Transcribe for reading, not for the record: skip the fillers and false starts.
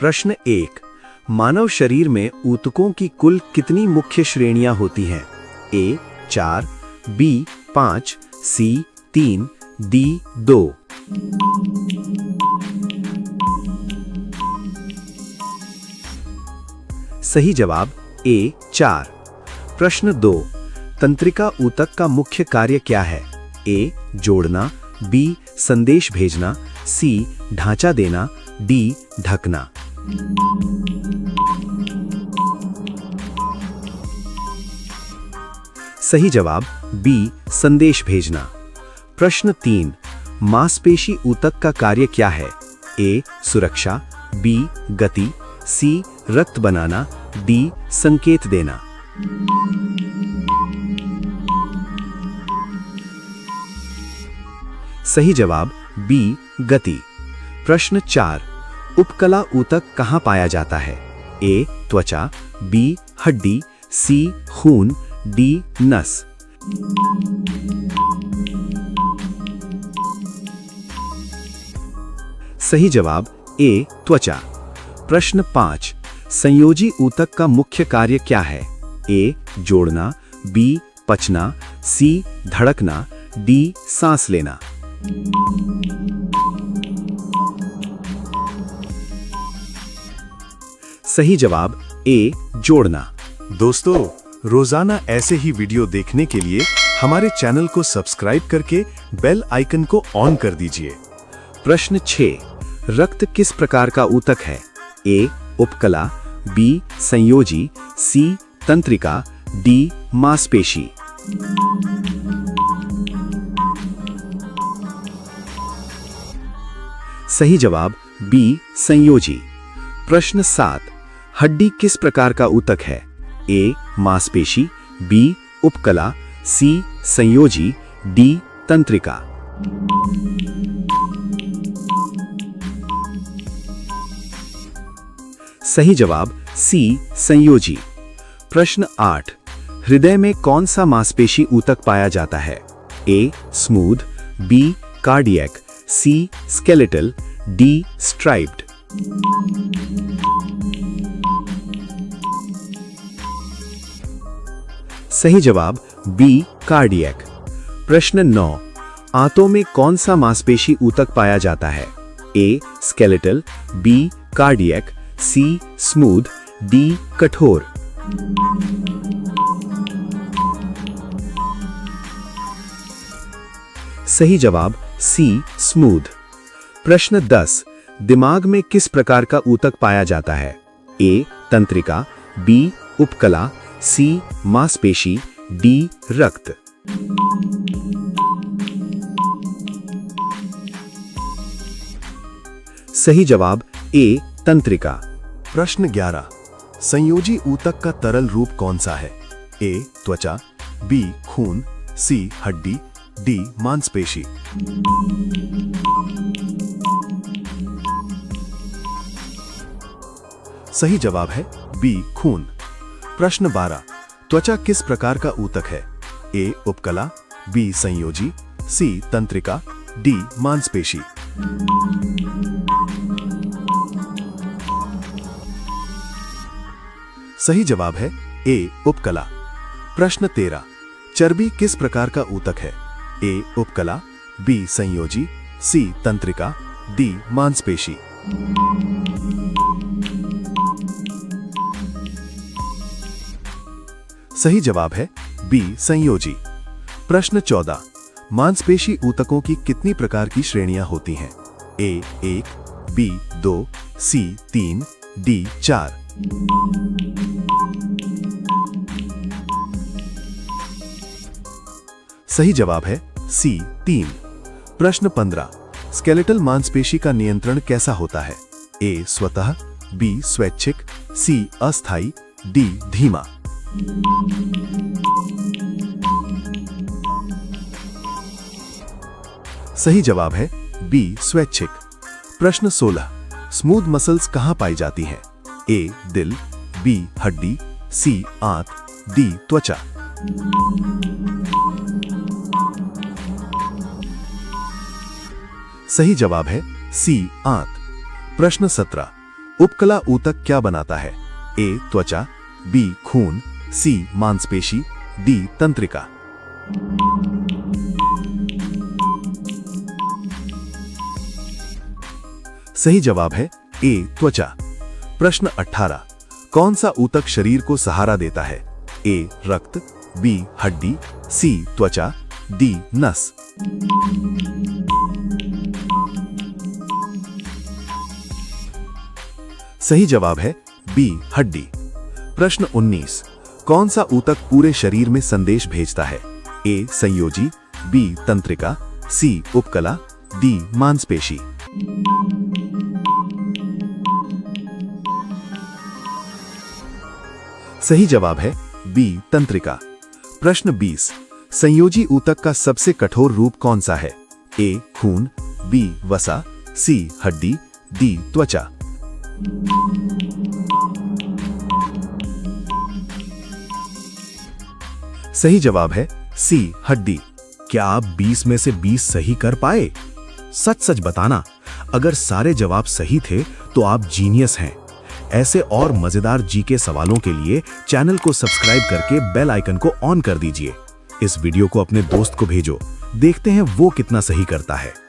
प्रश्न 1। मानव शरीर में ऊतकों की कुल कितनी मुख्य श्रेणियां होती हैं? ए 4, बी 5, सी 3, डी 2। सही जवाब ए 4। प्रश्न 2। तंत्रिका ऊतक का मुख्य कार्य क्या है? ए जोड़ना, बी संदेश भेजना, सी ढांचा देना, डी ढकना। सही जवाब बी संदेश भेजना। प्रश्न 3। मांसपेशी ऊतक का कार्य क्या है? ए सुरक्षा, बी गति, सी रक्त बनाना, डी संकेत देना। सही जवाब बी गति। प्रश्न 4। उपकला ऊतक कहां पाया जाता है? ए त्वचा, बी हड्डी, सी खून, डी नस। सही जवाब ए त्वचा। प्रश्न 5। संयोजी ऊतक का मुख्य कार्य क्या है? ए जोड़ना, बी पचना, सी धड़कना, डी सांस लेना। सही जवाब ए जोड़ना। दोस्तों, रोजाना ऐसे ही वीडियो देखने के लिए हमारे चैनल को सब्सक्राइब करके बेल आइकन को ऑन कर दीजिए। प्रश्न 6। रक्त किस प्रकार का ऊतक है? ए उपकला, बी संयोजी, सी तंत्रिका, डी मांसपेशी। सही जवाब बी संयोजी। प्रश्न 7। हड्डी किस प्रकार का ऊतक है? ए मांसपेशी, बी उपकला, सी संयोजी, डी तंत्रिका। सही जवाब सी संयोजी। प्रश्न 8। हृदय में कौन सा मांसपेशी ऊतक पाया जाता है? A smooth, B cardiac, C skeletal, D striped. सही जवाब बी कार्डियक। प्रश्न 9। आंतों में कौन सा मांसपेशी ऊतक पाया जाता है? ए स्केलेटल, बी कार्डियक, सी स्मूथ, डी कठोर। सही जवाब सी स्मूथ। प्रश्न 10। दिमाग में किस प्रकार का ऊतक पाया जाता है? ए तंत्रिका, बी उपकला, सी मांसपेशी, डी रक्त। सही जवाब ए तंत्रिका। प्रश्न 11। संयोजी ऊतक का तरल रूप कौन सा है? ए त्वचा, बी खून, सी हड्डी, डी मांसपेशी। सही जवाब है बी खून। प्रश्न 12। त्वचा किस प्रकार का ऊतक है? ए उपकला, बी संयोजी, सी तंत्रिका, डी मांसपेशी। सही जवाब है ए उपकला। प्रश्न 13। चर्बी किस प्रकार का ऊतक है? ए उपकला, बी संयोजी, सी तंत्रिका, डी मांसपेशी। सही जवाब है बी संयोजी। प्रश्न 14। मांसपेशी ऊतकों की कितनी प्रकार की श्रेणियां होती हैं? ए 1, बी 2, सी 3, डी 4। सही जवाब है सी 3। प्रश्न 15। स्केलेटल मांसपेशी का नियंत्रण कैसा होता है? ए स्वतः, बी स्वैच्छिक, सी अस्थायी, डी धीमा। सही जवाब है बी स्वैच्छिक। प्रश्न 16। स्मूथ मसल्स कहां पाई जाती हैं? ए दिल, बी हड्डी, सी आंत, डी त्वचा। सही जवाब है सी आंत। प्रश्न 17। उपकला ऊतक क्या बनाता है? ए त्वचा, बी खून, सी मांसपेशी, डी तंत्रिका। सही जवाब है ए त्वचा। प्रश्न 18, कौन सा ऊतक शरीर को सहारा देता है? ए रक्त, बी हड्डी, सी त्वचा, डी नस। सही जवाब है बी हड्डी। प्रश्न 19, कौन सा ऊतक पूरे शरीर में संदेश भेजता है? ए संयोजी, बी तंत्रिका, सी उपकला, डी मांसपेशी। सही जवाब है बी तंत्रिका। प्रश्न 20, संयोजी ऊतक का सबसे कठोर रूप कौन सा है? ए खून, बी वसा, सी हड्डी, डी त्वचा। सही जवाब है सी हड्डी। क्या आप 20 में से 20 सही कर पाए? सच सच बताना, अगर सारे जवाब सही थे तो आप जीनियस हैं। ऐसे और मजेदार जीके सवालों के लिए चैनल को सब्सक्राइब करके बेल आइकन को ऑन कर दीजिए। इस वीडियो को अपने दोस्त को भेजो, देखते हैं वो कितना सही करता है।